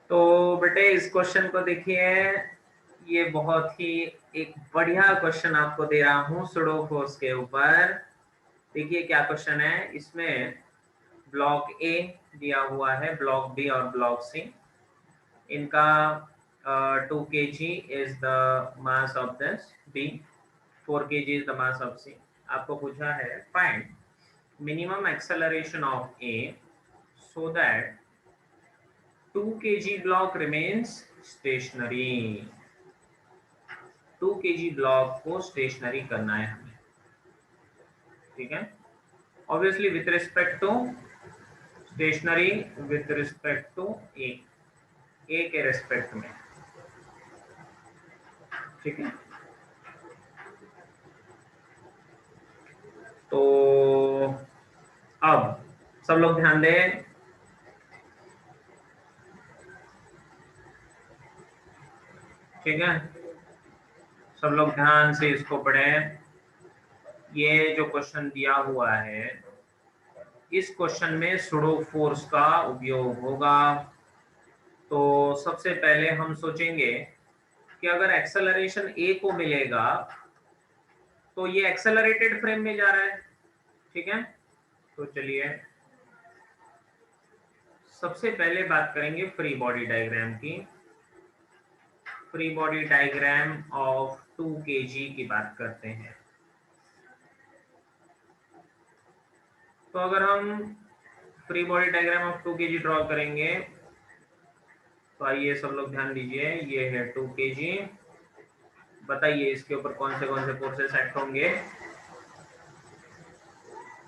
तो बेटे इस क्वेश्चन को देखिए, ये बहुत ही एक बढ़िया क्वेश्चन आपको दे रहा हूँ सुडो फोर्स के ऊपर। देखिए क्या क्वेश्चन है इसमें। ब्लॉक ए दिया हुआ है, ब्लॉक बी और ब्लॉक सी। इनका 2 kg is the mass of this B, 4 kg is the mass of C. आपको पूछा है find minimum acceleration of A so that 2 kg block remains stationary। 2 kg block को stationary करना है हमें, ठीक है। Obviously with respect to stationary, with respect to A, A के रिस्पेक्ट में, ठीक है। तो अब सब लोग ध्यान दें, ठीक है। सब लोग ध्यान से इसको पढ़ें। ये जो क्वेश्चन दिया हुआ है, इस क्वेश्चन में सुडो फोर्स का उपयोग होगा। तो सबसे पहले हम सोचेंगे कि अगर एक्सेलरेशन ए को मिलेगा तो ये एक्सेलरेटेड फ्रेम में जा रहा है, ठीक है। तो चलिए सबसे पहले बात करेंगे फ्री बॉडी डायग्राम की। Free body diagram of 2 kg की बात करते हैं। तो अगर हम free body diagram of 2 kg draw करेंगे तो आइए सब लोग ध्यान दीजिए, ये है 2 kg। बताइए इसके ऊपर कौन से फोर्सेस एक्ट होंगे।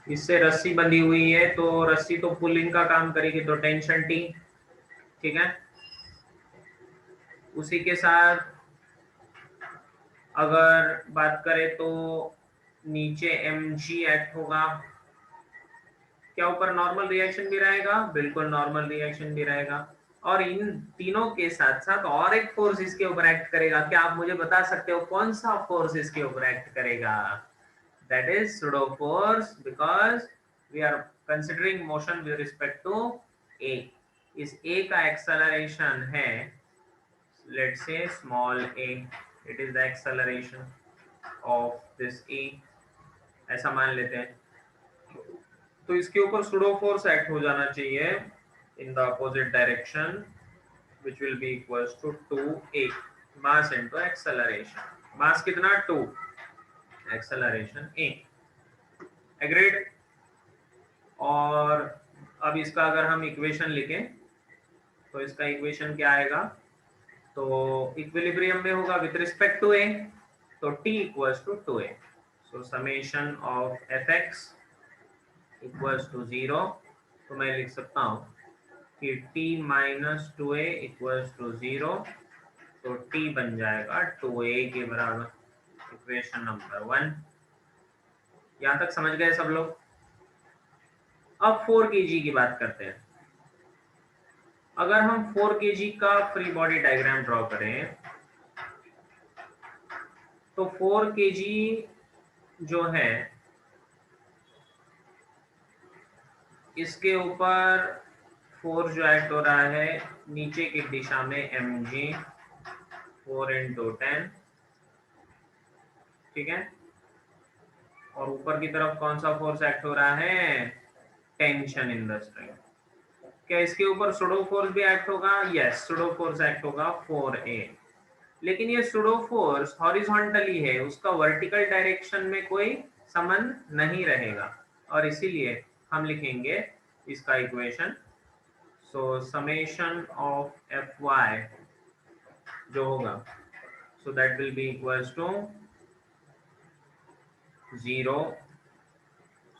इससे रस्सी बंधी हुई है तो रस्सी तो पुलिंग का काम करेगी, तो टेंशन टी, ठीक है। उसी के साथ अगर बात करें तो नीचे mg एक्ट होगा। क्या ऊपर नॉर्मल रिएक्शन भी रहेगा? बिल्कुल नॉर्मल रिएक्शन भी रहेगा। और इन तीनों के साथ साथ और एक फोर्स इसके ऊपर एक्ट करेगा। क्या आप मुझे बता सकते हो कौन सा फोर्स इसके ऊपर एक्ट करेगा? That is pseudo force, because we are considering motion with respect to A. इस ए का एक्सेलरेशन है, let's say small a, it is the acceleration of this a, ऐसा मान लेते हैं। तो इसके ऊपर सुडो फोर्स एक्ट हो जाना चाहिए in the opposite direction, which will be equals to 2a mass into acceleration। मास कितना? 2, acceleration a। एग्रीड? और अब इसका अगर हम इक्वेशन लिखें तो इसका इक्वेशन क्या आएगा? तो इक्विलिब्रियम में होगा विथ रिस्पेक्ट टू ए, तो t equals to 2a। So summation of fx equals to 0। तो मैं लिख सकता हूँ कि t minus 2a equals to 0। तो t बन जाएगा 2a के बराबर। Equation number 1। यहाँ तक समझ गए सब लोग? अब 4 kg की बात करते हैं। अगर हम 4 kg का फ्री बॉडी डायग्राम ड्रॉ करें तो 4 kg जो है इसके ऊपर फोर्स जो एक्ट हो रहा है नीचे की दिशा में mg 4 × 10, ठीक है। और ऊपर की तरफ कौन सा फोर्स एक्ट हो रहा है? Tension in the string. क्या इसके ऊपर सुडो फोर्स भी एक्ट होगा? यस, सुडो फोर्स एक्ट होगा 4a। लेकिन ये सुडो फोर्स हॉरिजॉन्टली है, उसका वर्टिकल डायरेक्शन में कोई संबंध नहीं रहेगा, और इसीलिए हम लिखेंगे इसका equation. So summation of Fy जो होगा, so that will be equals to 0।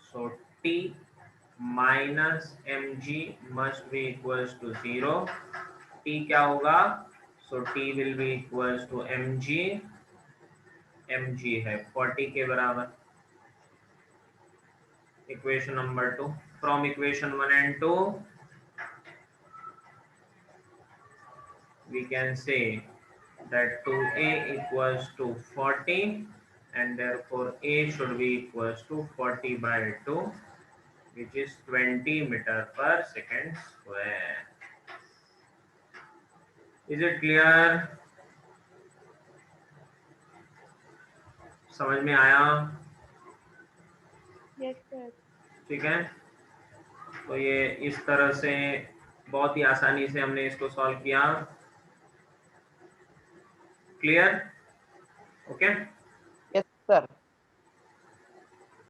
So t minus mg must be equals to 0। t क्या होगा? So t will be equals to mg। mg है 40 के बराबर। Equation number 2। From equation 1 and 2 we can say that 2a equals to 40 and therefore a should be equals to 40 by 2, which is 20 meter per second square। Is it clear? समझ में आया? Yes sir. ठीक है, तो ये इस तरह से बहुत ही आसानी से हमने इसको सॉल्व किया। क्लियर? ओके।